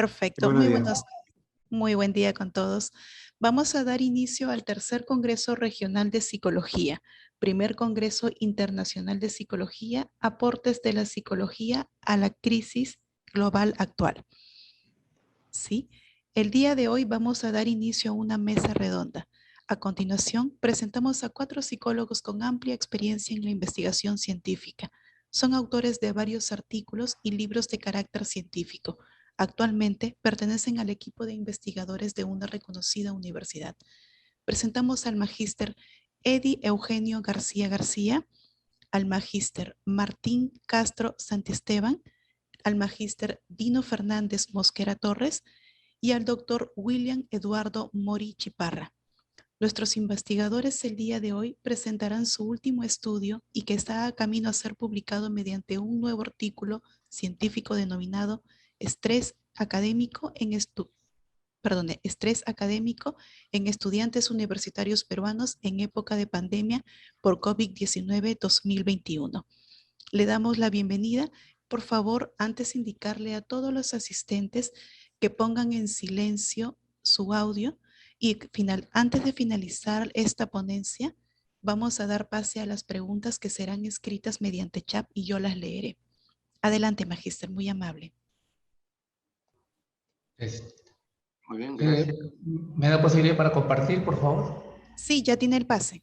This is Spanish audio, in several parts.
Perfecto, Buenos días. muy buen día con todos. Vamos a dar inicio al tercer Congreso Regional de Psicología, primer Congreso Internacional de Psicología, aportes de la psicología a la crisis global actual. ¿Sí? El día de hoy vamos a dar inicio a una mesa redonda. A continuación, presentamos a 4 psicólogos con amplia experiencia en la investigación científica. Son autores de varios artículos y libros de carácter científico. Actualmente pertenecen al equipo de investigadores de una reconocida universidad. Presentamos al magíster Eddie Eugenio García García, al magíster Martín Castro Santisteban, al magíster Dino Fernández Mosquera Torres y al doctor William Eduardo Mori Chiparra. Nuestros investigadores el día de hoy presentarán su último estudio y que está a camino a ser publicado mediante un nuevo artículo científico denominado Estrés académico en estudiantes universitarios peruanos en época de pandemia por COVID-19 2021. Le damos la bienvenida. Por favor, antes indicarle a todos los asistentes que pongan en silencio su audio y antes de finalizar esta ponencia, vamos a dar pase a las preguntas que serán escritas mediante chat y yo las leeré. Adelante, magíster, muy amable. Muy bien, gracias. ¿Me da posibilidad para compartir, por favor? Sí, ya tiene el pase.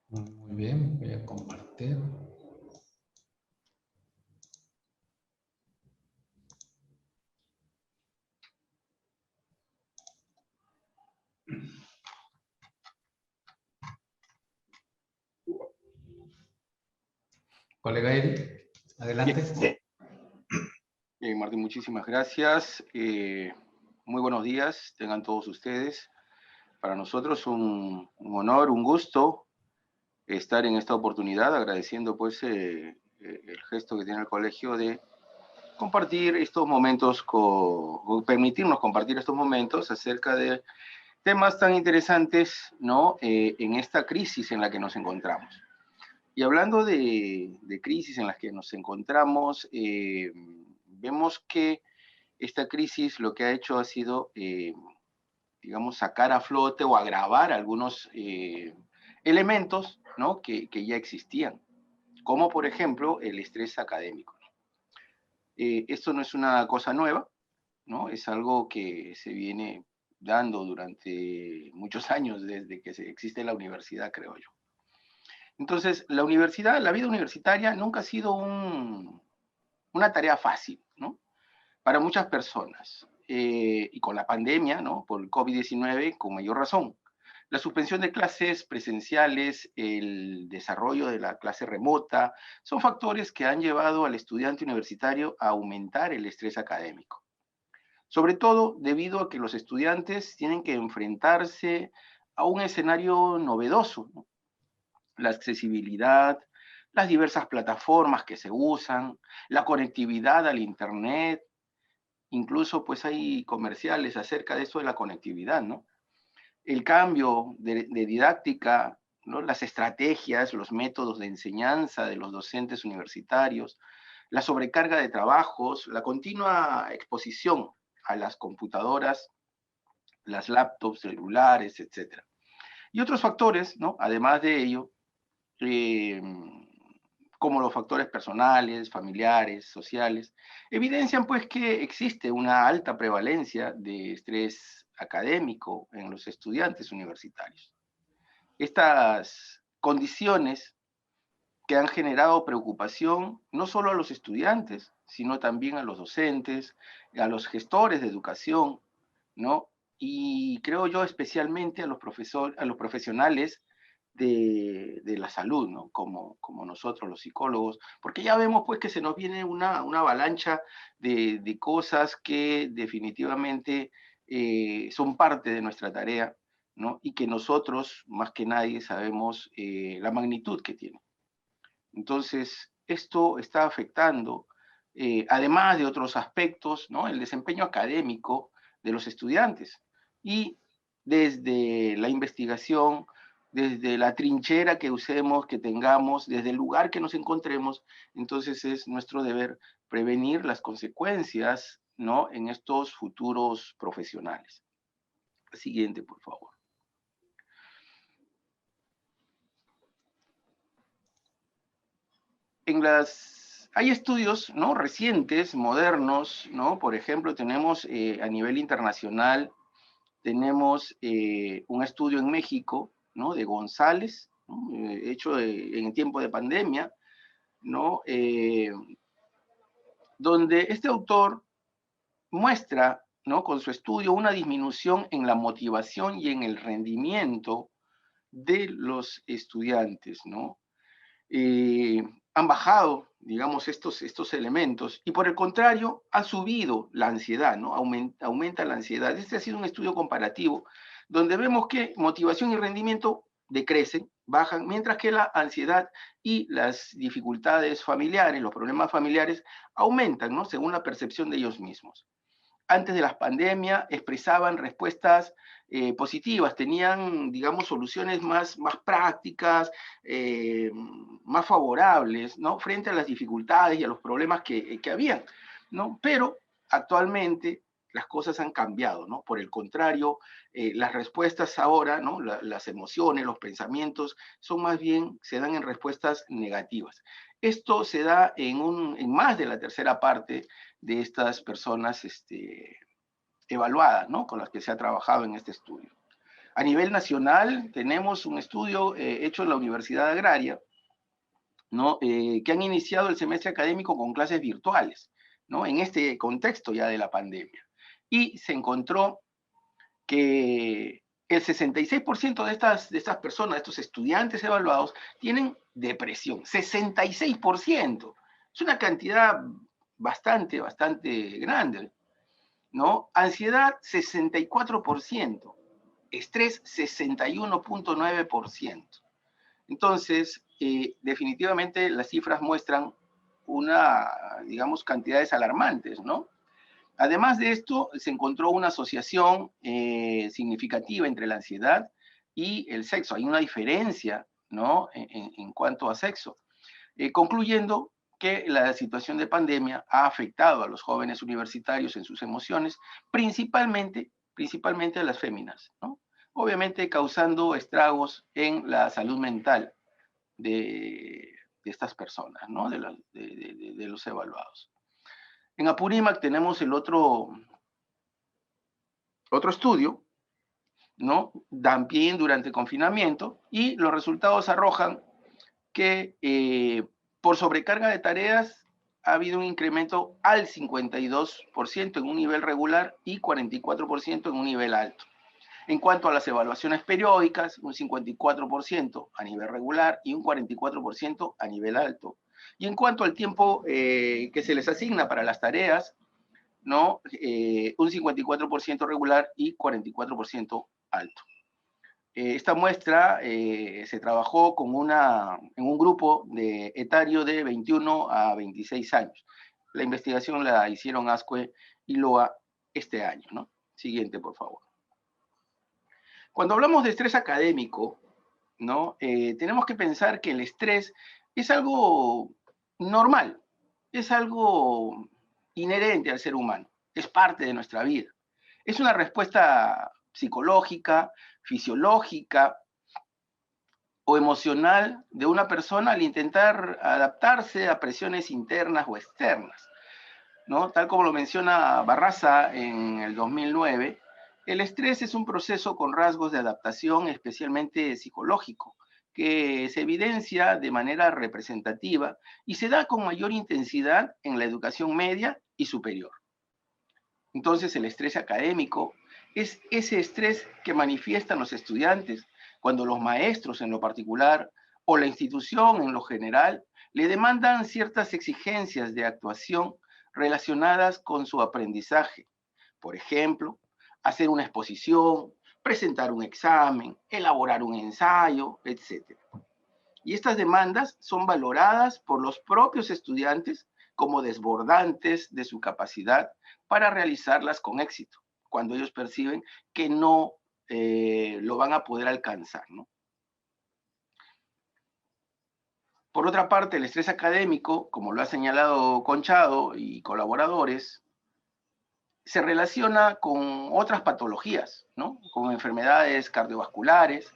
Muy bien, voy a compartir. Colega Eric, adelante. Bien, Martín, muchísimas gracias. Muy buenos días, tengan todos ustedes. Para nosotros un honor, un gusto estar en esta oportunidad, agradeciendo pues el gesto que tiene el colegio de compartir estos momentos, permitirnos compartir estos momentos acerca de temas tan interesantes, ¿no? En esta crisis en la que nos encontramos. Y hablando de crisis en las que nos encontramos, vemos que esta crisis lo que ha hecho ha sido, digamos, sacar a flote o agravar algunos elementos, ¿no? que ya existían, como por ejemplo el estrés académico. Esto no es una cosa nueva, ¿no? Es algo que se viene dando durante muchos años, desde que existe la universidad, creo yo. Entonces, la vida universitaria nunca ha sido una tarea fácil, ¿no? Para muchas personas. Y con la pandemia, ¿no? Por el COVID-19, con mayor razón. La suspensión de clases presenciales, el desarrollo de la clase remota, son factores que han llevado al estudiante universitario a aumentar el estrés académico. Sobre todo debido a que los estudiantes tienen que enfrentarse a un escenario novedoso, ¿no? La accesibilidad, las diversas plataformas que se usan, la conectividad al Internet, incluso pues hay comerciales acerca de eso de la conectividad, ¿no? El cambio de didáctica, ¿no? Las estrategias, los métodos de enseñanza de los docentes universitarios, la sobrecarga de trabajos, la continua exposición a las computadoras, las laptops, celulares, etc. Y otros factores, ¿no? Además de ello, como los factores personales, familiares, sociales, evidencian pues que existe una alta prevalencia de estrés académico en los estudiantes universitarios. Estas condiciones que han generado preocupación no solo a los estudiantes, sino también a los docentes, a los gestores de educación, ¿no? Y creo yo especialmente a los profesionales de la salud, ¿no? Como nosotros los psicólogos, porque ya vemos pues que se nos viene una avalancha de cosas que definitivamente son parte de nuestra tarea, ¿no? Y que nosotros, más que nadie, sabemos la magnitud que tiene. Entonces, esto está afectando, además de otros aspectos, ¿no? El desempeño académico de los estudiantes. Y desde la investigación, desde la trinchera que usemos, que tengamos, desde el lugar que nos encontremos. Entonces es nuestro deber prevenir las consecuencias, ¿no?, en estos futuros profesionales. Siguiente, por favor. Hay estudios, ¿no?, recientes, modernos, ¿no? Por ejemplo, tenemos a nivel internacional, tenemos un estudio en México, ¿no?, de González, ¿no?, hecho en tiempo de pandemia, ¿no?, donde este autor muestra, ¿no?, con su estudio una disminución en la motivación y en el rendimiento de los estudiantes, ¿no? Han bajado, digamos, estos elementos, y por el contrario, ha subido la ansiedad, ¿no? Aumenta la ansiedad. Este ha sido un estudio comparativo, donde vemos que motivación y rendimiento decrecen, bajan, mientras que la ansiedad y las dificultades familiares, los problemas familiares, aumentan, ¿no?, según la percepción de ellos mismos. Antes de la pandemia expresaban respuestas positivas, tenían, digamos, soluciones más prácticas, más favorables, ¿no?, frente a las dificultades y a los problemas que habían, ¿no? Pero actualmente las cosas han cambiado, ¿no? Por el contrario, las respuestas ahora, ¿no?, las emociones, los pensamientos, son más bien, se dan en respuestas negativas. Esto se da en más de la tercera parte de estas personas evaluadas, ¿no?, con las que se ha trabajado en este estudio. A nivel nacional tenemos un estudio hecho en la Universidad Agraria, ¿no?, que han iniciado el semestre académico con clases virtuales, ¿no?, en este contexto ya de la pandemia. Y se encontró que el 66% de estas personas, de estos estudiantes evaluados, tienen depresión. 66%. Es una cantidad bastante grande, ¿no? Ansiedad, 64%. Estrés, 61.9%. Entonces, definitivamente las cifras muestran digamos, cantidades alarmantes, ¿no? Además de esto, se encontró una asociación significativa entre la ansiedad y el sexo. Hay una diferencia, ¿no?, en cuanto a sexo, concluyendo que la situación de pandemia ha afectado a los jóvenes universitarios en sus emociones, principalmente a las féminas, ¿no?, obviamente causando estragos en la salud mental de estas personas, ¿no?, de los evaluados. En Apurímac tenemos el otro estudio, ¿no?, también durante el confinamiento, y los resultados arrojan que por sobrecarga de tareas ha habido un incremento al 52% en un nivel regular y 44% en un nivel alto. En cuanto a las evaluaciones periódicas, un 54% a nivel regular y un 44% a nivel alto. Y en cuanto al tiempo que se les asigna para las tareas, ¿no?, un 54% regular y 44% alto. Esta muestra se trabajó en un grupo etario de 21 a 26 años. La investigación la hicieron ASCUE y LOA este año, ¿no? Siguiente, por favor. Cuando hablamos de estrés académico, ¿no?, tenemos que pensar que el estrés es algo normal, es algo inherente al ser humano, es parte de nuestra vida. Es una respuesta psicológica, fisiológica o emocional de una persona al intentar adaptarse a presiones internas o externas, ¿no? Tal como lo menciona Barraza en el 2009, el estrés es un proceso con rasgos de adaptación especialmente psicológico, que se evidencia de manera representativa y se da con mayor intensidad en la educación media y superior. Entonces, el estrés académico es ese estrés que manifiestan los estudiantes cuando los maestros en lo particular o la institución en lo general le demandan ciertas exigencias de actuación relacionadas con su aprendizaje. Por ejemplo, hacer una exposición, presentar un examen, elaborar un ensayo, etc. Y estas demandas son valoradas por los propios estudiantes como desbordantes de su capacidad para realizarlas con éxito, cuando ellos perciben que no lo van a poder alcanzar, ¿no? Por otra parte, el estrés académico, como lo ha señalado Conchado y colaboradores, se relaciona con otras patologías, ¿no? Con enfermedades cardiovasculares,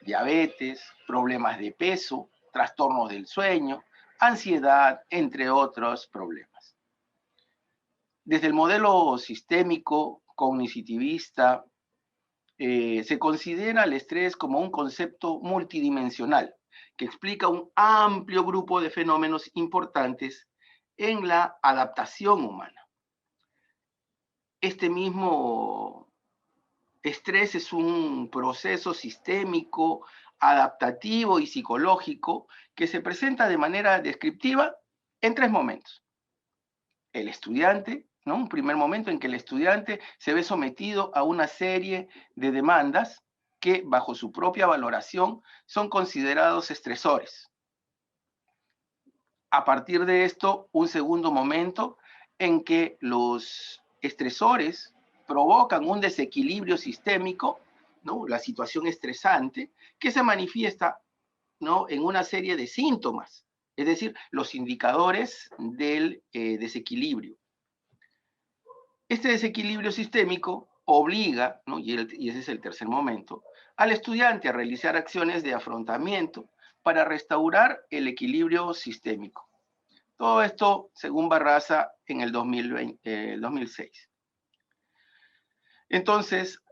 diabetes, problemas de peso, trastornos del sueño, ansiedad, entre otros problemas. Desde el modelo sistémico, cognitivista, se considera el estrés como un concepto multidimensional que explica un amplio grupo de fenómenos importantes en la adaptación humana. Este mismo estrés es un proceso sistémico, adaptativo y psicológico que se presenta de manera descriptiva en 3 momentos. El estudiante, ¿no? Un primer momento en que el estudiante se ve sometido a una serie de demandas que, bajo su propia valoración, son considerados estresores. A partir de esto, un segundo momento en que los estresores provocan un desequilibrio sistémico, ¿no? La situación estresante, que se manifiesta, ¿no? En una serie de síntomas, es decir, los indicadores del desequilibrio. Este desequilibrio sistémico obliga, ¿no? y ese es el tercer momento, al estudiante a realizar acciones de afrontamiento para restaurar el equilibrio sistémico. Todo esto según Barraza en el 2006. Entonces,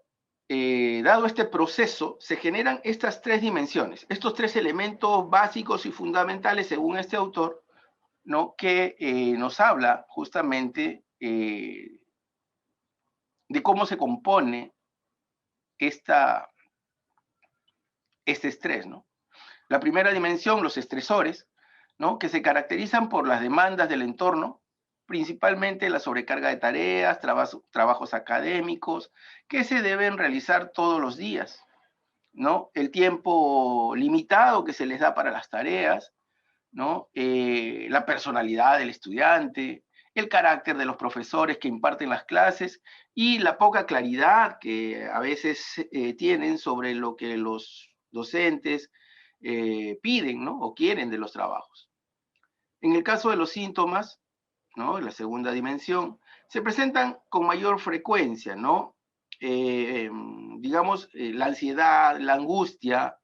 dado este proceso, se generan estas 3 dimensiones, estos 3 elementos básicos y fundamentales según este autor, ¿no? Que nos habla justamente de cómo se compone este estrés, ¿no? La primera dimensión, los estresores, ¿no? Que se caracterizan por las demandas del entorno, principalmente la sobrecarga de tareas, trabajos académicos, que se deben realizar todos los días, ¿no? El tiempo limitado que se les da para las tareas, ¿no? La personalidad del estudiante, el carácter de los profesores que imparten las clases y la poca claridad que a veces tienen sobre lo que los docentes piden, ¿no? O quieren de los trabajos. En el caso de los síntomas, ¿no? La segunda dimensión, se presentan con mayor frecuencia, ¿no? Digamos, la ansiedad, la angustia,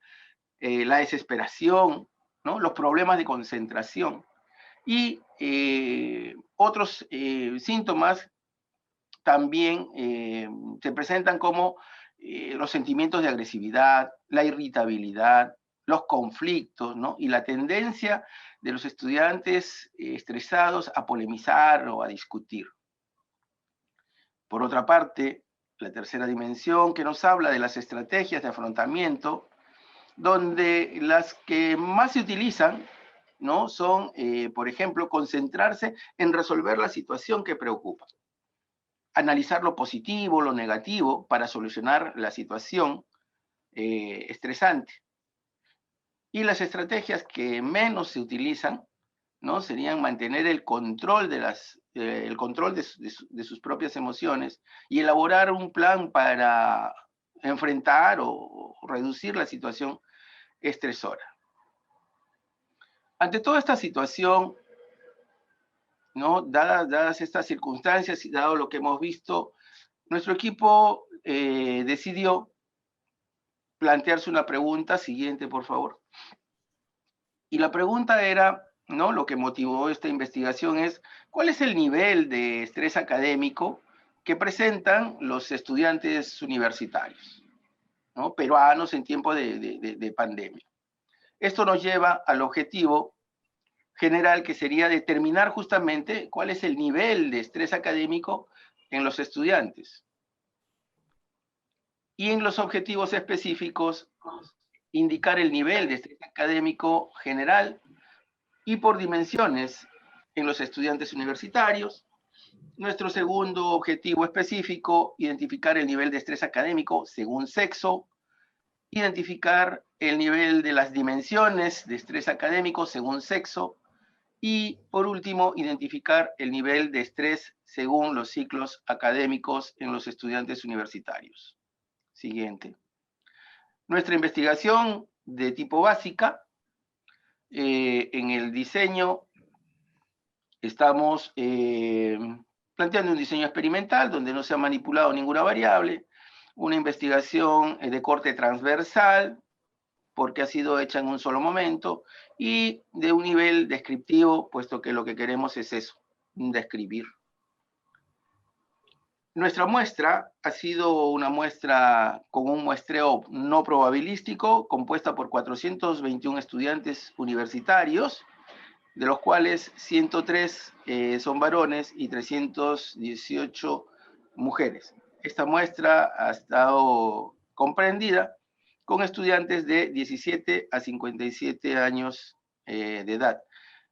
la desesperación, ¿no? Los problemas de concentración y otros síntomas también se presentan como los sentimientos de agresividad, la irritabilidad, los conflictos, ¿no? Y la tendencia de los estudiantes estresados a polemizar o a discutir. Por otra parte, la tercera dimensión que nos habla de las estrategias de afrontamiento, donde las que más se utilizan, ¿no? Son, por ejemplo, concentrarse en resolver la situación que preocupa, analizar lo positivo, lo negativo, para solucionar la situación estresante. Y las estrategias que menos se utilizan, ¿no? Serían mantener el control de sus propias emociones y elaborar un plan para enfrentar o reducir la situación estresora. Ante toda esta situación, ¿no? Dadas estas circunstancias y dado lo que hemos visto, nuestro equipo decidió plantearse una pregunta. Siguiente, por favor. Y la pregunta era, ¿no? Lo que motivó esta investigación es, ¿cuál es el nivel de estrés académico que presentan los estudiantes universitarios, ¿no? Peruanos en tiempo de pandemia? Esto nos lleva al objetivo general, que sería determinar justamente cuál es el nivel de estrés académico en los estudiantes. Y en los objetivos específicos, indicar el nivel de estrés académico general y por dimensiones en los estudiantes universitarios. Nuestro segundo objetivo específico, identificar el nivel de estrés académico según sexo, identificar el nivel de las dimensiones de estrés académico según sexo, y por último, identificar el nivel de estrés según los ciclos académicos en los estudiantes universitarios. Siguiente. Nuestra investigación de tipo básica En el diseño estamos planteando un diseño experimental donde no se ha manipulado ninguna variable, una investigación de corte transversal, porque ha sido hecha en un solo momento, y de un nivel descriptivo, puesto que lo que queremos es eso, describir. Nuestra muestra ha sido una muestra con un muestreo no probabilístico, compuesta por 421 estudiantes universitarios, de los cuales 103 son varones y 318 mujeres. Esta muestra ha estado comprendida con estudiantes de 17 a 57 años de edad.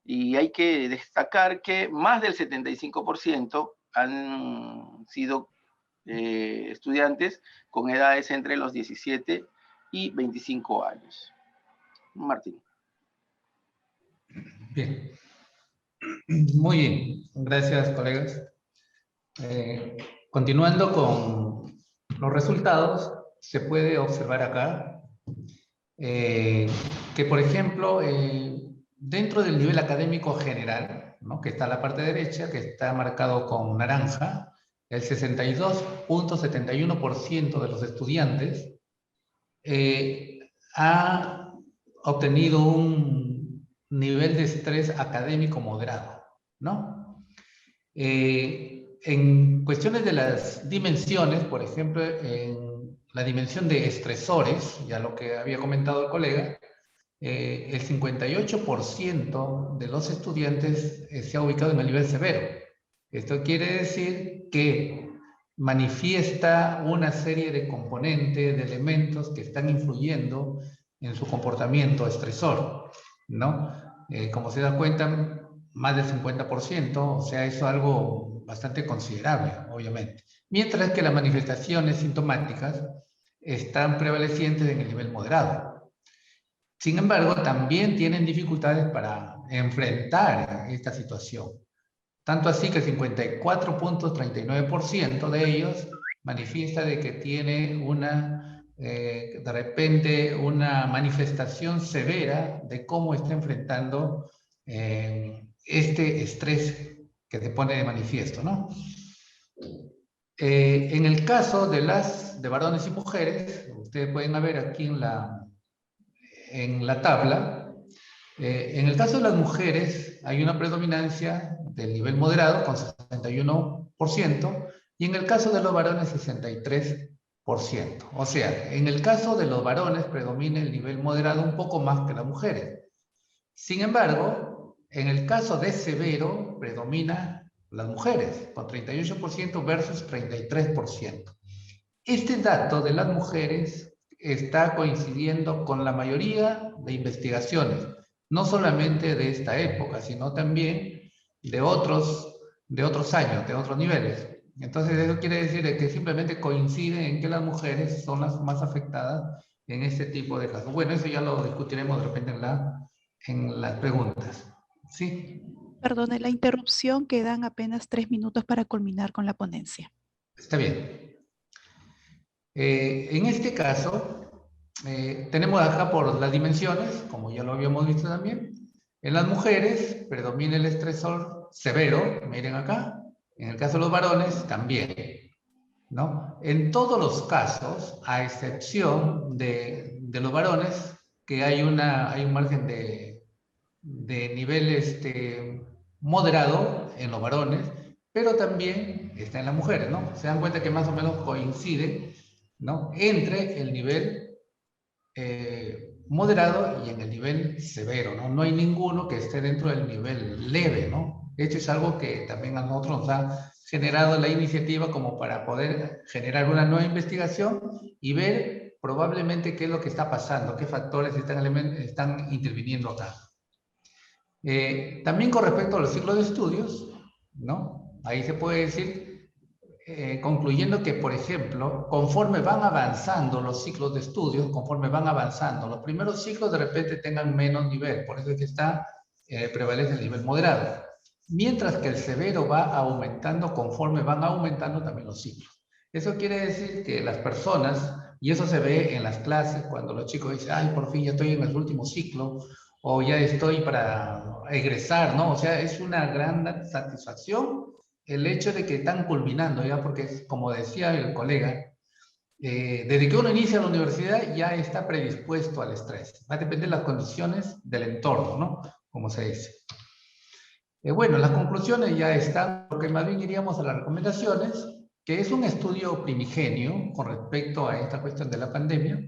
Y hay que destacar que más del 75% han sido estudiantes con edades entre los 17 y 25 años. Martín. Bien. Muy bien. Gracias, colegas. Continuando con los resultados, se puede observar acá que, por ejemplo, dentro del nivel académico general, ¿no?, que está a la parte derecha, que está marcado con naranja, el 62.71% de los estudiantes ha obtenido un nivel de estrés académico moderado, ¿no? En cuestiones de las dimensiones, por ejemplo, en la dimensión de estresores, ya lo que había comentado el colega, el 58% de los estudiantes se ha ubicado en el nivel severo. Esto quiere decir que manifiesta una serie de componentes, de elementos que están influyendo en su comportamiento estresor, ¿no? Como se da cuenta, más del 50%, o sea, eso es algo bastante considerable, obviamente. Mientras que las manifestaciones sintomáticas están prevalecientes en el nivel moderado. Sin embargo, también tienen dificultades para enfrentar esta situación. Tanto así que el 54.39% de ellos manifiesta de que tiene de repente una manifestación severa de cómo está enfrentando este estrés que se pone de manifiesto, ¿no? En el caso de varones y mujeres, ustedes pueden ver aquí en la tabla, en el caso de las mujeres hay una predominancia del nivel moderado con 61%, y en el caso de los varones 63%. O sea, en el caso de los varones predomina el nivel moderado un poco más que las mujeres. Sin embargo, en el caso de severo predomina las mujeres, con 38% versus 33%. Este dato de las mujeres está coincidiendo con la mayoría de investigaciones, no solamente de esta época, sino también de otros años, de otros niveles. Entonces, eso quiere decir que simplemente coincide en que las mujeres son las más afectadas en este tipo de casos. Bueno, eso ya lo discutiremos de repente en las preguntas. ¿Sí? Perdone la interrupción, quedan apenas 3 minutos para culminar con la ponencia. Está bien. En este caso, tenemos acá por las dimensiones, como ya lo habíamos visto también. En las mujeres predomina el estresor severo, miren acá. En el caso de los varones, también, ¿no? En todos los casos, a excepción de los varones, que hay un margen de nivel moderado en los varones, pero también está en las mujeres, ¿no? Se dan cuenta que más o menos coincide, ¿no?, entre el nivel moderado y en el nivel severo, ¿no? No hay ninguno que esté dentro del nivel leve, ¿no? De hecho, es algo que también a nosotros nos ha generado la iniciativa como para poder generar una nueva investigación y ver probablemente qué es lo que está pasando, qué factores están interviniendo acá. También con respecto a los ciclos de estudios, ¿no? Ahí se puede decir, concluyendo que, por ejemplo, conforme van avanzando los ciclos de estudios, conforme van avanzando, los primeros ciclos de repente tengan menos nivel, por eso es que prevalece el nivel moderado. Mientras que el severo va aumentando conforme van aumentando también los ciclos. Eso quiere decir que las personas, y eso se ve en las clases cuando los chicos dicen, ay, por fin ya estoy en el último ciclo, o ya estoy para egresar, ¿no? O sea, es una gran satisfacción el hecho de que están culminando, ya, porque como decía el colega, desde que uno inicia la universidad ya está predispuesto al estrés. Va a depender de las condiciones del entorno, ¿no? Como se dice. Bueno, las conclusiones ya están, porque más bien iríamos a las recomendaciones, que es un estudio primigenio con respecto a esta cuestión de la pandemia,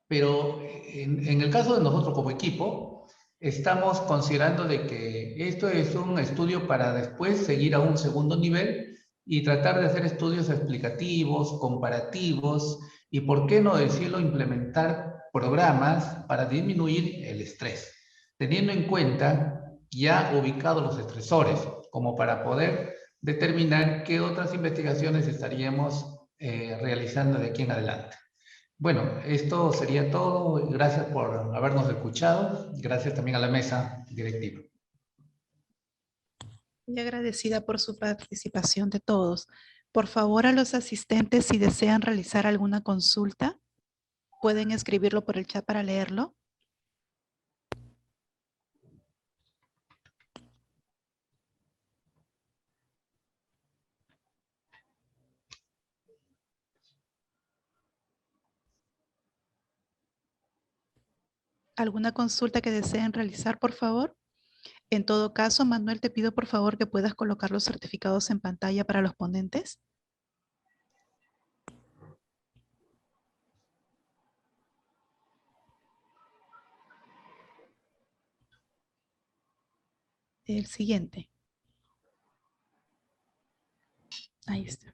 pero en el caso de nosotros como equipo, estamos considerando de que esto es un estudio para después seguir a un segundo nivel y tratar de hacer estudios explicativos, comparativos y, por qué no decirlo, implementar programas para disminuir el estrés, teniendo en cuenta ya ubicados los estresores, como para poder determinar qué otras investigaciones estaríamos realizando de aquí en adelante. Bueno, esto sería todo. Gracias por habernos escuchado. Gracias también a la mesa directiva. Muy agradecida por su participación de todos. Por favor, a los asistentes, si desean realizar alguna consulta, pueden escribirlo por el chat para leerlo. ¿Alguna consulta que deseen realizar, por favor? En todo caso, Manuel, te pido por favor que puedas colocar los certificados en pantalla para los ponentes. El siguiente. Ahí está.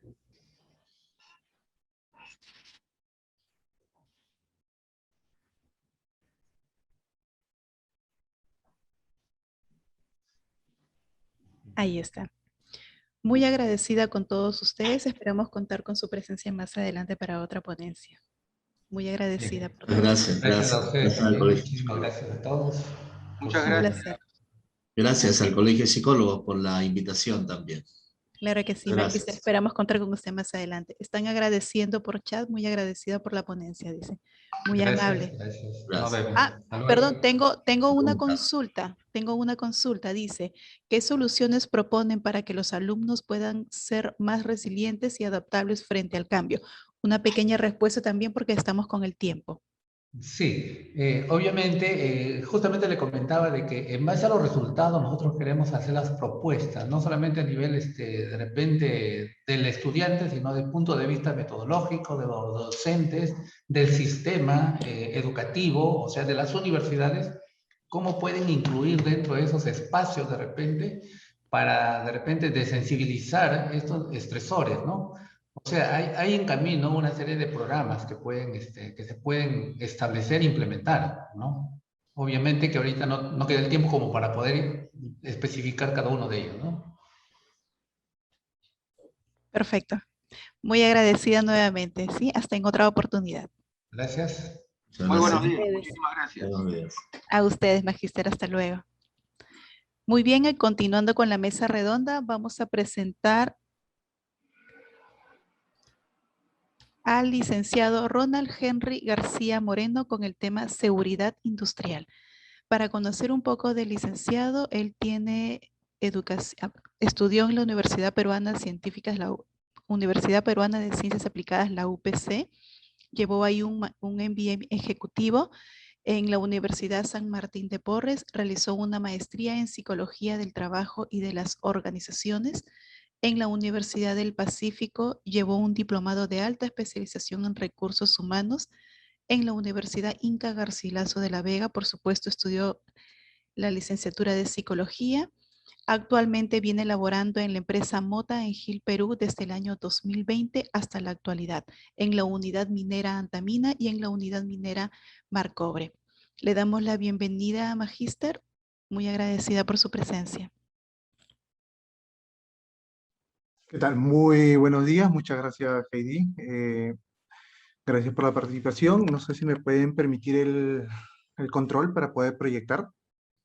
Ahí está. Muy agradecida con todos ustedes. Esperamos contar con su presencia más adelante para otra ponencia. Muy agradecida Bien. por todo. Gracias, Gracias a gracias. ustedes Gracias al también. colegio. Muchísimas gracias a todos por Muchas su... Un gracias. placer. Gracias al Colegio de Psicólogos por la invitación también. Claro que sí, Magister. Gracias. Esperamos contar con usted más adelante. Están agradeciendo por chat, muy agradecida por la ponencia, dice. Muy Gracias, amable. gracias. Nos Gracias. vemos. Ah, Hasta luego. perdón, tengo una Pregunta. consulta. Tengo una consulta. Dice, ¿qué soluciones proponen para que los alumnos puedan ser más resilientes y adaptables frente al cambio? Una pequeña respuesta también porque estamos con el tiempo. Sí, obviamente, justamente le comentaba de que en base a los resultados nosotros queremos hacer las propuestas, no solamente a nivel de repente del estudiante, sino desde el punto de vista metodológico, de los docentes, del sistema educativo, o sea, de las universidades, cómo pueden incluir dentro de esos espacios de repente para de repente desensibilizar estos estresores, ¿no? O sea, hay en camino una serie de programas que pueden, que se pueden establecer e implementar, ¿no? Obviamente que ahorita no queda el tiempo como para poder especificar cada uno de ellos, ¿no? Perfecto. Muy agradecida nuevamente, ¿sí? Hasta en otra oportunidad. Gracias. Muchas Muy A buenos gracias. días. ustedes. Muchísimas gracias. Buenos días. A ustedes, Magister. Hasta luego. Muy bien, continuando con la mesa redonda, vamos a presentar al licenciado Ronald Henry García Moreno con el tema seguridad industrial. Para conocer un poco del licenciado, él tiene estudió en la Universidad Peruana de Científicas, la Universidad Peruana de Ciencias Aplicadas, la UPC. Llevó ahí un MBA ejecutivo en la Universidad San Martín de Porres. Realizó una maestría en Psicología del Trabajo y de las Organizaciones. En la Universidad del Pacífico llevó un diplomado de alta especialización en recursos humanos. En la Universidad Inca Garcilaso de la Vega, por supuesto, estudió la licenciatura de Psicología. Actualmente viene laborando en la empresa Mota en Gil, Perú, desde el año 2020 hasta la actualidad, en la unidad minera Antamina y en la unidad minera Marcobre. Le damos la bienvenida a Magíster, muy agradecida por su presencia. ¿Qué tal? Muy buenos días, muchas gracias Heidi. Gracias por la participación. No sé si me pueden permitir el control para poder proyectar.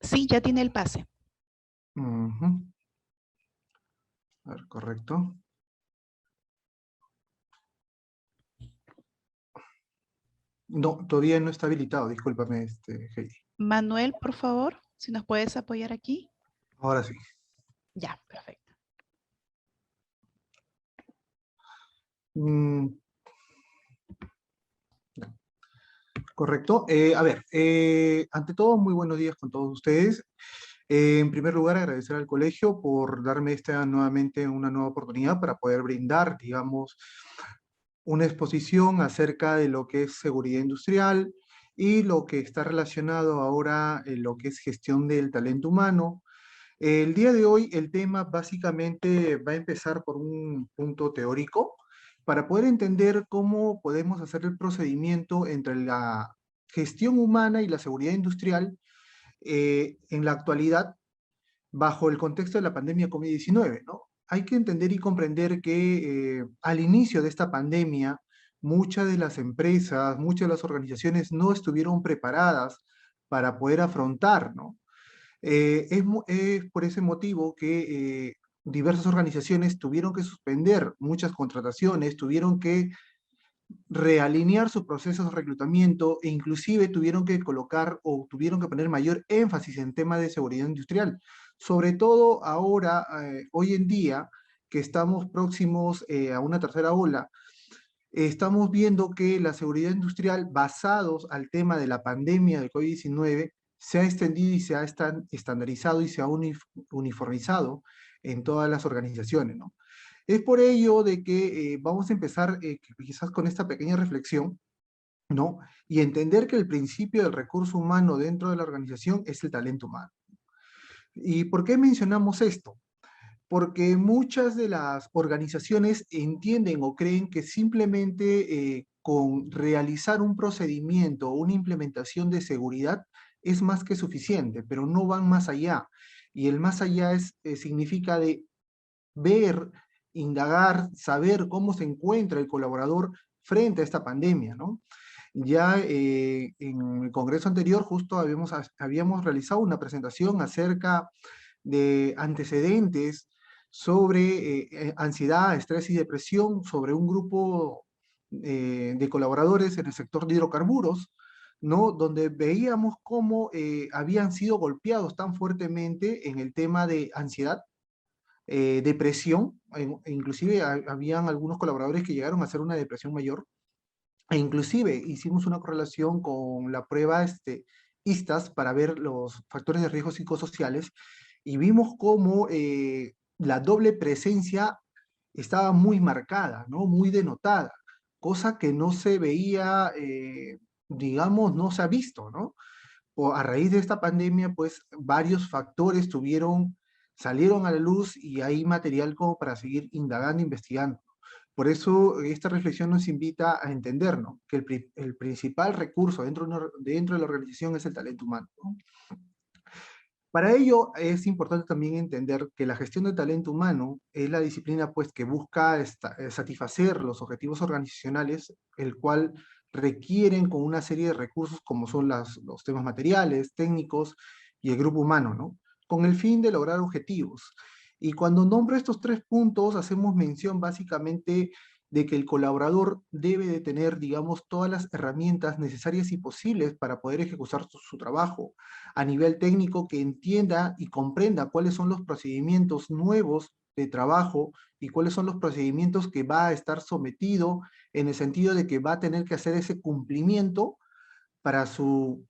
Sí, ya tiene el pase. Ujú. A ver, correcto. No, todavía no está habilitado, discúlpame, Heidi. Manuel, por favor, si nos puedes apoyar aquí. Ahora sí. Ya, perfecto. Mm, correcto. A ver, ante todo, muy buenos días con todos ustedes. En primer lugar, agradecer al colegio por darme nuevamente una nueva oportunidad para poder brindar, digamos, una exposición acerca de lo que es seguridad industrial y lo que está relacionado ahora en lo que es gestión del talento humano. El día de hoy el tema básicamente va a empezar por un punto teórico para poder entender cómo podemos hacer el procedimiento entre la gestión humana y la seguridad industrial en la actualidad bajo el contexto de la pandemia COVID-19, ¿no? Hay que entender y comprender que al inicio de esta pandemia, muchas de las empresas, muchas de las organizaciones no estuvieron preparadas para poder afrontar, ¿no? Es por ese motivo que diversas organizaciones tuvieron que suspender muchas contrataciones, tuvieron que realinear sus procesos de reclutamiento e inclusive tuvieron que colocar o tuvieron que poner mayor énfasis en temas de seguridad industrial. Sobre todo ahora, hoy en día, que estamos próximos a una tercera ola, estamos viendo que la seguridad industrial, basados al tema de la pandemia del COVID-19, se ha extendido y se ha estandarizado y se ha uniformizado en todas las organizaciones, ¿no? Es por ello de que vamos a empezar quizás con esta pequeña reflexión, ¿no? Y entender que el principio del recurso humano dentro de la organización es el talento humano. ¿Y por qué mencionamos esto? Porque muchas de las organizaciones entienden o creen que simplemente con realizar un procedimiento o una implementación de seguridad es más que suficiente, pero no van más allá. Y el más allá significa de ver, indagar, saber cómo se encuentra el colaborador frente a esta pandemia, ¿no? Ya en el congreso anterior justo habíamos realizado una presentación acerca de antecedentes sobre ansiedad, estrés y depresión sobre un grupo de colaboradores en el sector de hidrocarburos, ¿no? Donde veíamos cómo habían sido golpeados tan fuertemente en el tema de ansiedad, depresión, inclusive habían algunos colaboradores que llegaron a hacer una depresión mayor, e inclusive hicimos una correlación con la prueba ISTAS para ver los factores de riesgo psicosociales y vimos cómo la doble presencia estaba muy marcada, ¿no? Muy denotada, cosa que no se veía, digamos, no se ha visto, ¿no? O a raíz de esta pandemia, pues varios factores salieron a la luz y hay material como para seguir indagando, investigando. Por eso esta reflexión nos invita a entender, ¿no? Que el principal recurso dentro de la organización es el talento humano, ¿no? Para ello es importante también entender que la gestión de talento humano es la disciplina pues, que busca satisfacer los objetivos organizacionales, el cual requieren con una serie de recursos como son los temas materiales, técnicos y el grupo humano, ¿no? Con el fin de lograr objetivos. Y cuando nombro estos tres puntos, hacemos mención básicamente de que el colaborador debe de tener, digamos, todas las herramientas necesarias y posibles para poder ejecutar su trabajo a nivel técnico, que entienda y comprenda cuáles son los procedimientos nuevos de trabajo y cuáles son los procedimientos que va a estar sometido en el sentido de que va a tener que hacer ese cumplimiento para su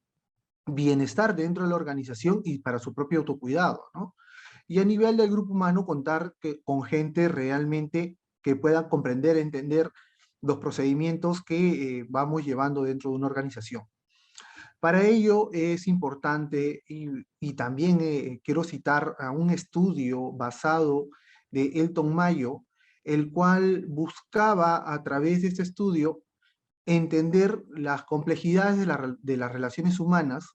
bienestar dentro de la organización y para su propio autocuidado, ¿no? Y a nivel del grupo humano, contar con gente realmente que pueda comprender, entender los procedimientos que vamos llevando dentro de una organización. Para ello es importante y también quiero citar a un estudio basado de Elton Mayo, el cual buscaba a través de este estudio entender las complejidades de las relaciones humanas,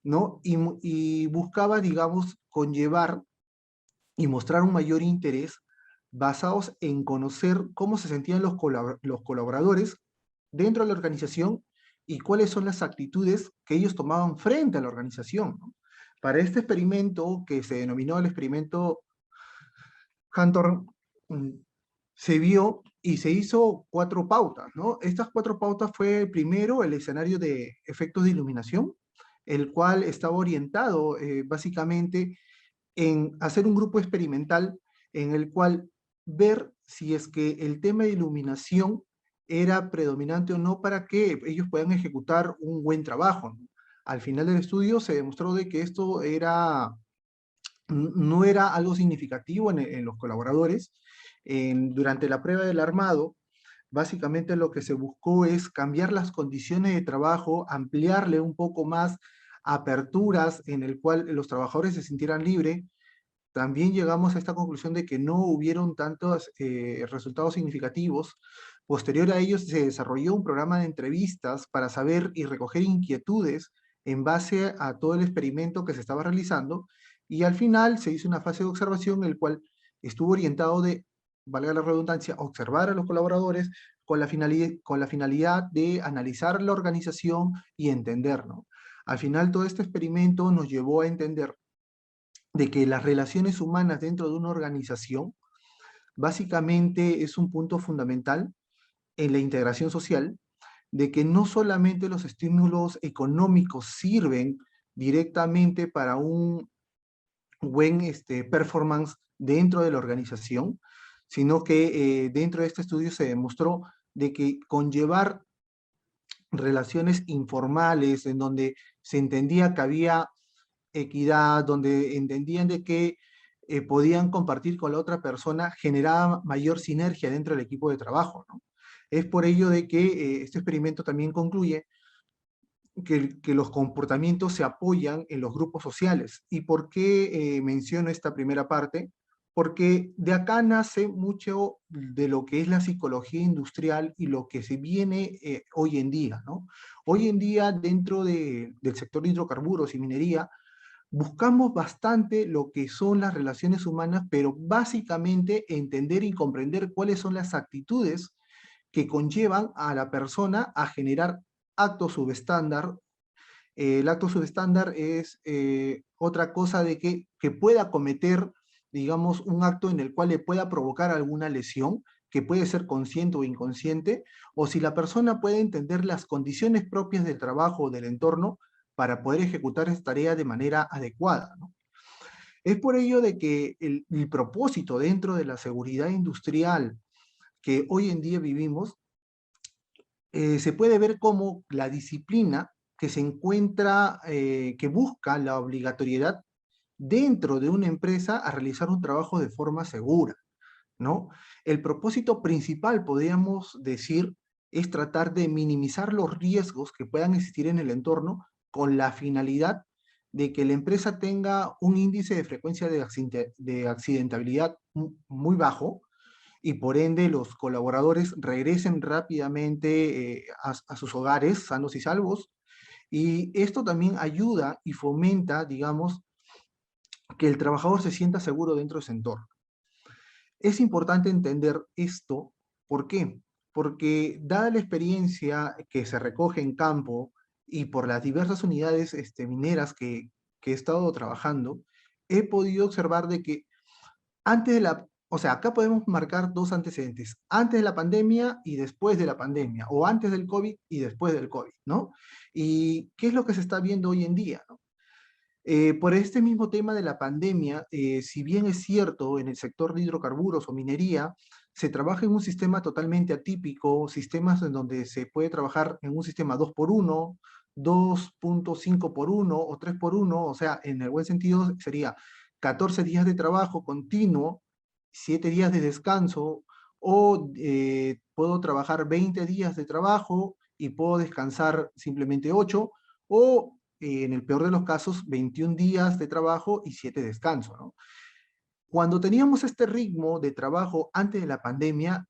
¿no? Y buscaba, digamos, conllevar y mostrar un mayor interés basados en conocer cómo se sentían los colaboradores dentro de la organización y cuáles son las actitudes que ellos tomaban frente a la organización, ¿no? Para este experimento, que se denominó el experimento Hunter, se vio y se hizo 4 pautas, ¿no? Estas 4 pautas fue primero el escenario de efectos de iluminación, el cual estaba orientado básicamente en hacer un grupo experimental en el cual ver si es que el tema de iluminación era predominante o no para que ellos puedan ejecutar un buen trabajo, ¿no? Al final del estudio se demostró de que esto no era algo significativo en los colaboradores. Durante la prueba del armado, básicamente lo que se buscó es cambiar las condiciones de trabajo, ampliarle un poco más aperturas en el cual los trabajadores se sintieran libres. También llegamos a esta conclusión de que no hubieron tantos resultados significativos. Posterior a ello se desarrolló un programa de entrevistas para saber y recoger inquietudes en base a todo el experimento que se estaba realizando, y al final se hizo una fase de observación, el cual estuvo orientado de, valga la redundancia, observar a los colaboradores con la finalidad de analizar la organización y entender, ¿no? Al final todo este experimento nos llevó a entender de que las relaciones humanas dentro de una organización básicamente es un punto fundamental en la integración social, de que no solamente los estímulos económicos sirven directamente para un buen performance dentro de la organización, sino que dentro de este estudio se demostró de que conllevar relaciones informales en donde se entendía que había equidad, donde entendían de que podían compartir con la otra persona, generaba mayor sinergia dentro del equipo de trabajo, ¿no? Es por ello de que este experimento también concluye que los comportamientos se apoyan en los grupos sociales. ¿Y por qué menciono esta primera parte? Porque de acá nace mucho de lo que es la psicología industrial y lo que se viene hoy en día, ¿no? Hoy en día, dentro del sector de hidrocarburos y minería, buscamos bastante lo que son las relaciones humanas, pero básicamente entender y comprender cuáles son las actitudes que conllevan a la persona a generar actos subestándar. El acto subestándar es otra cosa de que pueda cometer, digamos, un acto en el cual le pueda provocar alguna lesión, que puede ser consciente o inconsciente, o si la persona puede entender las condiciones propias del trabajo o del entorno para poder ejecutar esta tarea de manera adecuada, ¿no? Es por ello de que el propósito dentro de la seguridad industrial que hoy en día vivimos se puede ver como la disciplina que se encuentra, que busca la obligatoriedad dentro de una empresa a realizar un trabajo de forma segura, ¿no? El propósito principal, podríamos decir, es tratar de minimizar los riesgos que puedan existir en el entorno con la finalidad de que la empresa tenga un índice de frecuencia de accidentabilidad muy bajo, y por ende los colaboradores regresen rápidamente a sus hogares sanos y salvos. Y esto también ayuda y fomenta, digamos, que el trabajador se sienta seguro dentro de ese entorno. Es importante entender esto. ¿Por qué? Porque dada la experiencia que se recoge en campo y por las diversas unidades mineras que he estado trabajando, he podido observar de que antes de la, o sea, acá podemos marcar dos antecedentes, antes de la pandemia y después de la pandemia, o antes del COVID y después del COVID, ¿no? ¿Y qué es lo que se está viendo hoy en día, ¿no? Por este mismo tema de la pandemia, si bien es cierto, en el sector de hidrocarburos o minería, se trabaja en un sistema totalmente atípico, sistemas en donde se puede trabajar en un sistema 2x1, 2.5x1 o 3x1, o sea, en el buen sentido sería 14 días de trabajo continuo, 7 días de descanso, o puedo trabajar 20 días de trabajo y puedo descansar simplemente 8, o en el peor de los casos, 21 días de trabajo y 7 de descanso, ¿no? Cuando teníamos este ritmo de trabajo antes de la pandemia,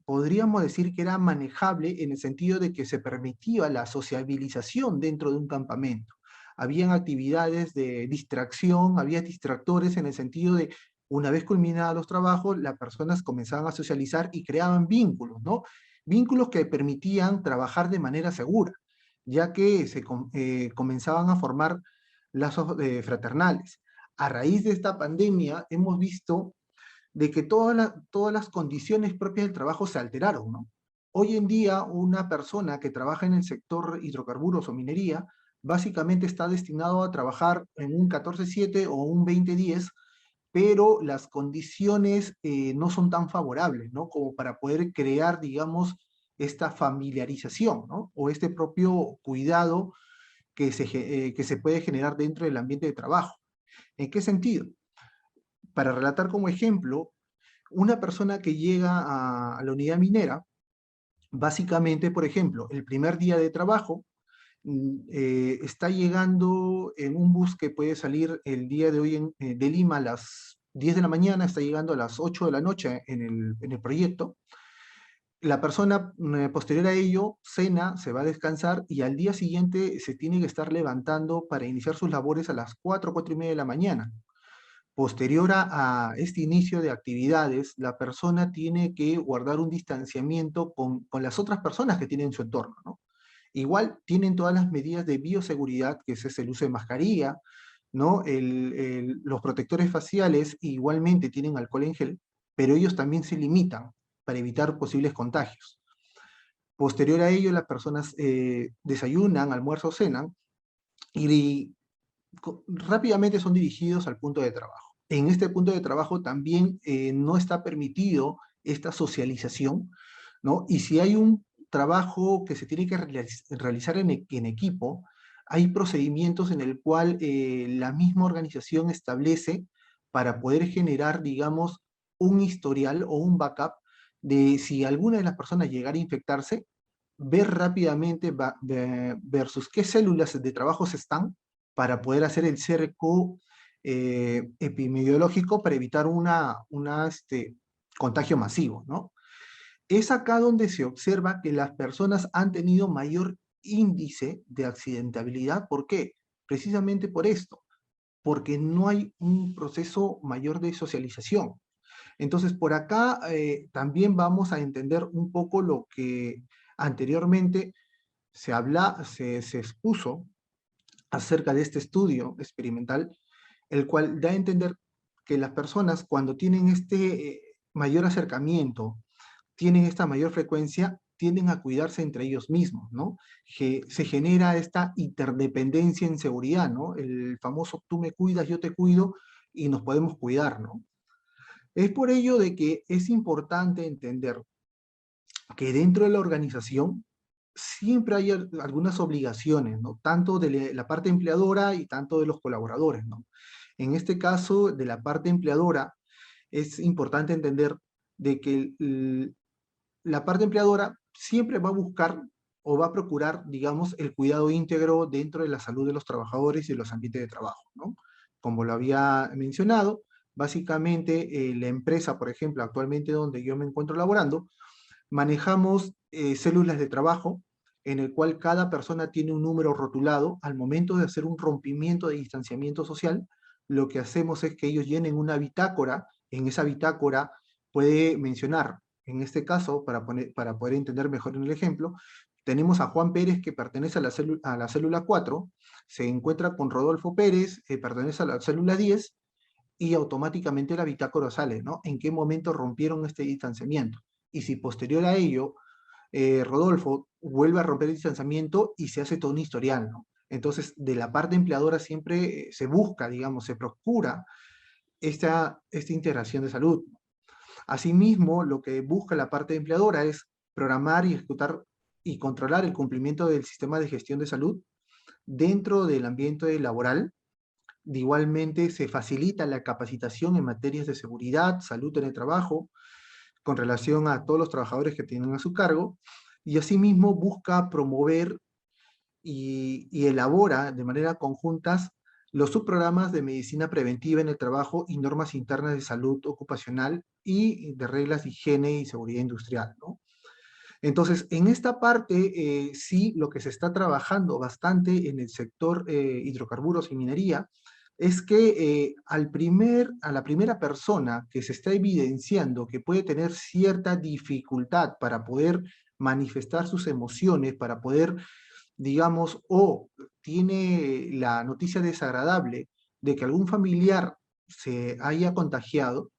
podríamos decir que era manejable en el sentido de que se permitía la sociabilización dentro de un campamento. Habían actividades de distracción, había distractores en el sentido de una vez culminados los trabajos, las personas comenzaban a socializar y creaban vínculos, ¿no? Vínculos que permitían trabajar de manera segura, ya que se comenzaban a formar lazos fraternales. A raíz de esta pandemia hemos visto de que todas las condiciones propias del trabajo se alteraron, ¿no? Hoy en día, una persona que trabaja en el sector hidrocarburos o minería, básicamente está destinado a trabajar en un 14/7 o un 20/10, pero las condiciones no son tan favorables, ¿no? Como para poder crear, digamos, esta familiarización, ¿no? O este propio cuidado que se puede generar dentro del ambiente de trabajo. ¿En qué sentido? Para relatar como ejemplo, una persona que llega a la unidad minera, básicamente, por ejemplo, el primer día de trabajo, está llegando en un bus que puede salir el día de hoy de Lima a las 10 de la mañana, está llegando a las 8 de la noche en el proyecto. La persona posterior a ello cena, se va a descansar y al día siguiente se tiene que estar levantando para iniciar sus labores a las 4, 4:30 de la mañana. Posterior a este inicio de actividades, la persona tiene que guardar un distanciamiento con las otras personas que tienen en su entorno, ¿no? Igual tienen todas las medidas de bioseguridad, que es el uso de mascarilla, ¿no? Los protectores faciales igualmente tienen alcohol en gel, pero ellos también se limitan para evitar posibles contagios. Posterior a ello, las personas desayunan, almuerzan, cenan y rápidamente son dirigidos al punto de trabajo. En este punto de trabajo también no está permitido esta socialización, ¿no? Y si hay un trabajo que se tiene que realizar en equipo, hay procedimientos en el cual la misma organización establece para poder generar, digamos, un historial o un backup de si alguna de las personas llegara a infectarse, ver rápidamente versus qué células de trabajo están para poder hacer el cerco epidemiológico para evitar contagio masivo, ¿no? Es acá donde se observa que las personas han tenido mayor índice de accidentabilidad. ¿Por qué? Precisamente por esto, porque no hay un proceso mayor de socialización. Entonces, por acá también vamos a entender un poco lo que anteriormente se expuso acerca de este estudio experimental, el cual da a entender que las personas cuando tienen este mayor acercamiento, tienen esta mayor frecuencia, tienden a cuidarse entre ellos mismos, ¿no? Que se genera esta interdependencia en seguridad, ¿no? El famoso tú me cuidas, yo te cuido y nos podemos cuidar, ¿no? Es por ello de que es importante entender que dentro de la organización siempre hay algunas obligaciones, ¿no? Tanto de la parte empleadora y tanto de los colaboradores, ¿no? En este caso, de la parte empleadora, es importante entender de que la parte empleadora siempre va a buscar o va a procurar, digamos, el cuidado íntegro dentro de la salud de los trabajadores y de los ambientes de trabajo, ¿no? Como lo había mencionado, básicamente la empresa, por ejemplo, actualmente donde yo me encuentro laborando, manejamos células de trabajo en el cual cada persona tiene un número rotulado. Al momento de hacer un rompimiento de distanciamiento social, lo que hacemos es que ellos llenen una bitácora. En esa bitácora puede mencionar, en este caso, para poder entender mejor en el ejemplo, tenemos a Juan Pérez que pertenece a la célula 4, se encuentra con Rodolfo Pérez, que pertenece a la célula 10, y automáticamente la bitácora sale, ¿no? En qué momento rompieron este distanciamiento. Y si posterior a ello, Rodolfo vuelve a romper el distanciamiento y se hace todo un historial, ¿no? Entonces, de la parte empleadora siempre se busca, digamos, se procura esta integración de salud. Asimismo, lo que busca la parte empleadora es programar y ejecutar y controlar el cumplimiento del sistema de gestión de salud dentro del ambiente laboral. Igualmente, se facilita la capacitación en materias de seguridad, salud en el trabajo, con relación a todos los trabajadores que tienen a su cargo, y asimismo busca promover y elabora de manera conjuntas los subprogramas de medicina preventiva en el trabajo y normas internas de salud ocupacional y de reglas de higiene y seguridad industrial, ¿no? Entonces, en esta parte, sí, lo que se está trabajando bastante en el sector hidrocarburos y minería es que a la primera persona que se está evidenciando que puede tener cierta dificultad para poder manifestar sus emociones, para poder, digamos, o tiene la noticia desagradable de que algún familiar se haya contagiado,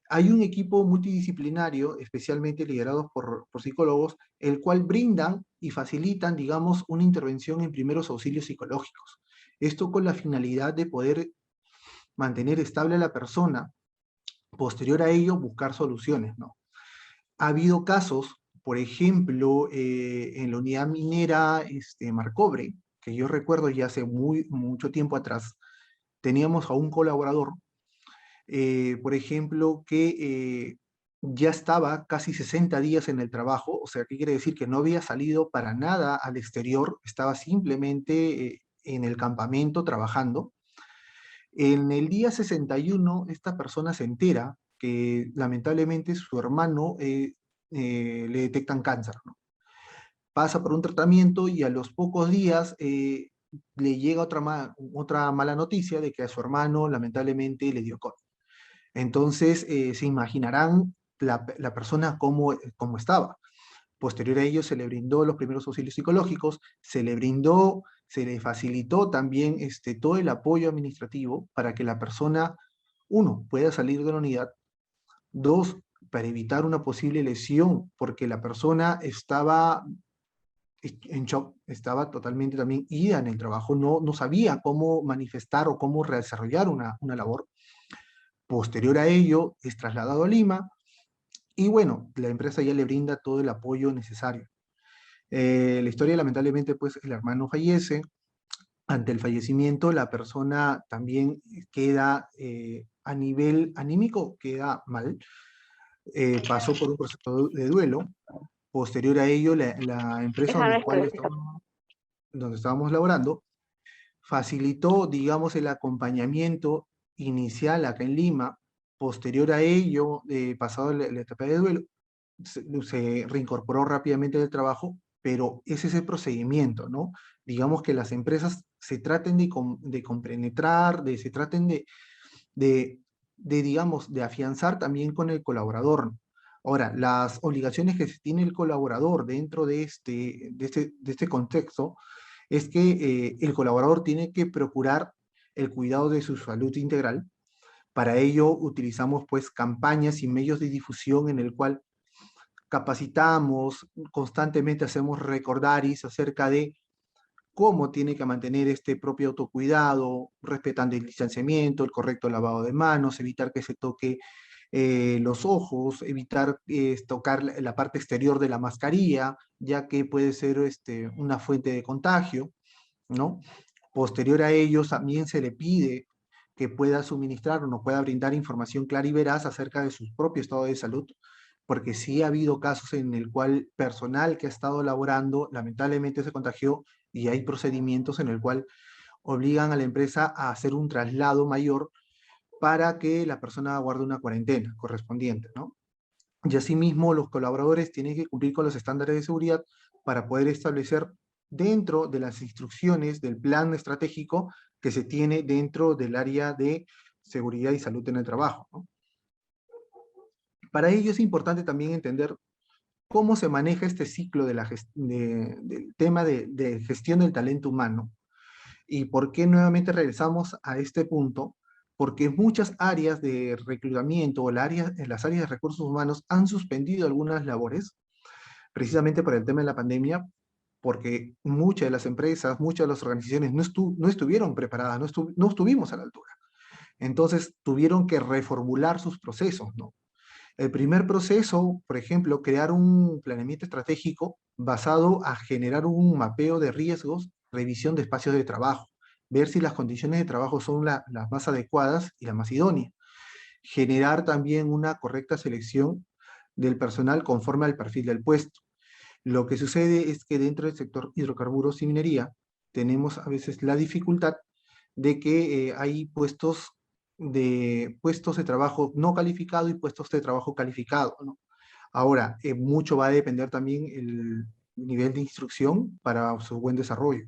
Hay un equipo multidisciplinario, especialmente liderados por psicólogos, el cual brindan y facilitan, digamos, una intervención en primeros auxilios psicológicos. Esto con la finalidad de poder mantener estable a la persona, posterior a ello buscar soluciones, ¿no? Ha habido casos, por ejemplo, en la unidad minera Marcobre, que yo recuerdo ya hace mucho tiempo atrás, teníamos a un colaborador, por ejemplo, que ya estaba casi 60 días en el trabajo, o sea, ¿qué quiere decir? Que no había salido para nada al exterior, estaba simplemente en el campamento trabajando. En el día 61, esta persona se entera que lamentablemente su hermano le detectan cáncer, ¿no? Pasa por un tratamiento y a los pocos días le llega otra mala noticia de que a su hermano lamentablemente le dio COVID. Entonces, se imaginarán la persona cómo estaba. Posterior a ello, se le brindó los primeros auxilios psicológicos, se le facilitó también todo el apoyo administrativo para que la persona, uno, pueda salir de la unidad, dos, para evitar una posible lesión, porque la persona estaba en shock, estaba totalmente también ida en el trabajo, no sabía cómo manifestar o cómo desarrollar una labor. Posterior a ello, es trasladado a Lima y bueno, la empresa ya le brinda todo el apoyo necesario. La historia, lamentablemente, pues el hermano fallece. Ante el fallecimiento, la persona también queda a nivel anímico, queda mal. Pasó por un proceso de duelo. Posterior a ello, la empresa donde estábamos laborando facilitó, digamos, el acompañamiento inicial acá en Lima. Posterior a ello, pasado la etapa de duelo, se reincorporó rápidamente del trabajo, pero ese es el procedimiento, ¿no? Digamos que las empresas se traten de compenetrar, se traten digamos, de afianzar también con el colaborador. Ahora, las obligaciones que tiene el colaborador dentro de este contexto es que el colaborador tiene que procurar el cuidado de su salud integral. Para ello utilizamos pues campañas y medios de difusión en el cual capacitamos, constantemente hacemos recordaris acerca de cómo tiene que mantener este propio autocuidado, respetando el distanciamiento, el correcto lavado de manos, evitar que se toque los ojos, evitar tocar la parte exterior de la mascarilla, ya que puede ser una fuente de contagio, ¿no? Posterior a ello, también se le pide que pueda suministrar o nos pueda brindar información clara y veraz acerca de su propio estado de salud, porque sí ha habido casos en el cual personal que ha estado laborando lamentablemente se contagió y hay procedimientos en el cual obligan a la empresa a hacer un traslado mayor para que la persona guarde una cuarentena correspondiente, ¿no? Y asimismo, los colaboradores tienen que cumplir con los estándares de seguridad para poder establecer dentro de las instrucciones del plan estratégico que se tiene dentro del área de seguridad y salud en el trabajo, ¿no? Para ello es importante también entender cómo se maneja este ciclo del tema de gestión del talento humano. ¿Y por qué nuevamente regresamos a este punto? Porque muchas áreas de reclutamiento o en las áreas de recursos humanos han suspendido algunas labores, precisamente por el tema de la pandemia, porque muchas de las empresas, muchas de las organizaciones no estuvieron preparadas, no estuvimos a la altura. Entonces tuvieron que reformular sus procesos, ¿no? El primer proceso, por ejemplo, crear un planeamiento estratégico basado a generar un mapeo de riesgos, revisión de espacios de trabajo, ver si las condiciones de trabajo son las más adecuadas y las más idóneas. Generar también una correcta selección del personal conforme al perfil del puesto. Lo que sucede es que dentro del sector hidrocarburos y minería tenemos a veces la dificultad de que hay puestos de trabajo no calificado y puestos de trabajo calificado, ¿no? Ahora, mucho va a depender también el nivel de instrucción para su buen desarrollo.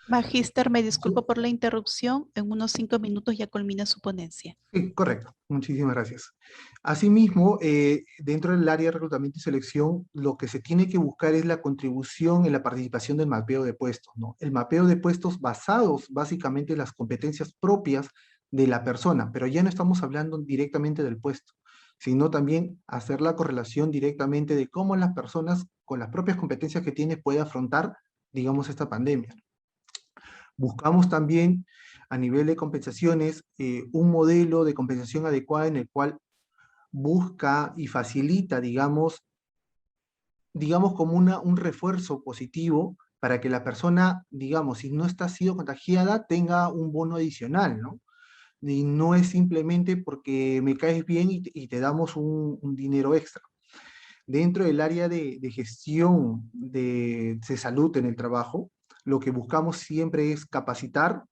Magíster, me disculpo por la interrupción. En unos 5 minutos ya culmina su ponencia. Sí, correcto. Muchísimas gracias. Asimismo, dentro del área de reclutamiento y selección, lo que se tiene que buscar es la contribución en la participación del mapeo de puestos, ¿no? El mapeo de puestos basados básicamente en las competencias propias de la persona, pero ya no estamos hablando directamente del puesto, sino también hacer la correlación directamente de cómo las personas con las propias competencias que tienen pueden afrontar, digamos, esta pandemia. Buscamos también a nivel de compensaciones un modelo de compensación adecuada en el cual busca y facilita, digamos como un refuerzo positivo para que la persona, digamos, si no está sido contagiada, tenga un bono adicional, ¿no? Y no es simplemente porque me caes bien y te damos un dinero extra. Dentro del área de gestión de salud en el trabajo, lo que buscamos siempre es capacitar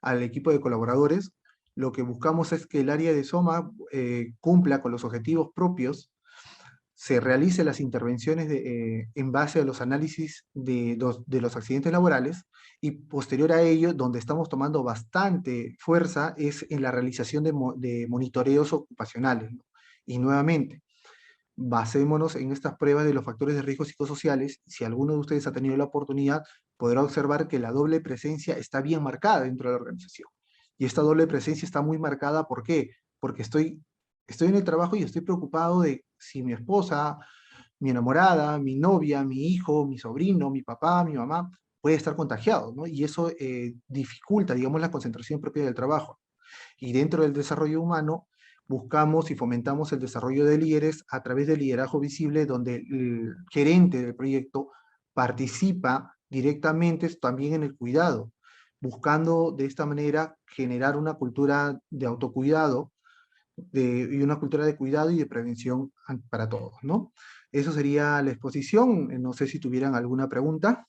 al equipo de colaboradores. Lo que buscamos es que el área de SOMA cumpla con los objetivos propios, se realicen las intervenciones en base a los análisis de los accidentes laborales, y posterior a ello, donde estamos tomando bastante fuerza, es en la realización de monitoreos ocupacionales, ¿no? Y nuevamente, basémonos en estas pruebas de los factores de riesgo psicosociales. Si alguno de ustedes ha tenido la oportunidad, podrá observar que la doble presencia está bien marcada dentro de la organización. Y esta doble presencia está muy marcada, ¿por qué? Porque estoy en el trabajo y estoy preocupado de si mi esposa, mi enamorada, mi novia, mi hijo, mi sobrino, mi papá, mi mamá, puede estar contagiado, ¿no? Y eso dificulta, digamos, la concentración propia del trabajo. Y dentro del desarrollo humano, buscamos y fomentamos el desarrollo de líderes a través del liderazgo visible, donde el gerente del proyecto participa directamente también en el cuidado, buscando de esta manera generar una cultura de autocuidado y una cultura de cuidado y de prevención para todos, ¿no? Eso sería la exposición. No sé si tuvieran alguna pregunta.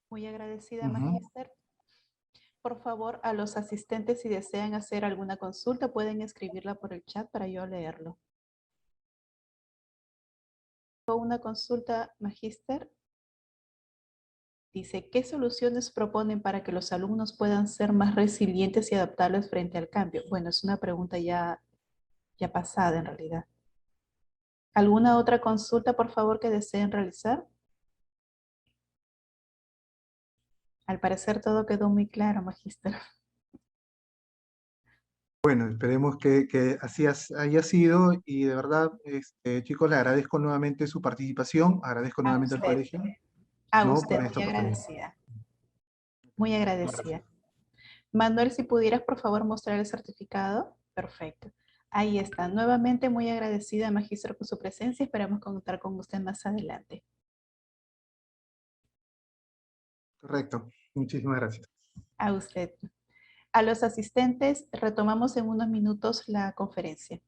Muy agradecida, Magíster. Por favor, a los asistentes, si desean hacer alguna consulta, pueden escribirla por el chat para yo leerlo. Una consulta, Magíster. Dice, ¿qué soluciones proponen para que los alumnos puedan ser más resilientes y adaptables frente al cambio? Bueno, es una pregunta ya pasada en realidad. ¿Alguna otra consulta, por favor, que deseen realizar? Al parecer todo quedó muy claro, Magíster. Bueno, esperemos que así haya sido, y de verdad, chicos, le agradezco nuevamente su participación, agradezco nuevamente al colegio, A ¿no? usted, Por esta muy oportunidad. agradecida. Muy agradecida. Manuel, si pudieras, por favor, mostrar el certificado. Perfecto. Ahí está. Nuevamente, muy agradecida, Magíster, por su presencia. Esperamos contar con usted más adelante. Correcto. Muchísimas gracias. A usted. A los asistentes, retomamos en unos minutos la conferencia.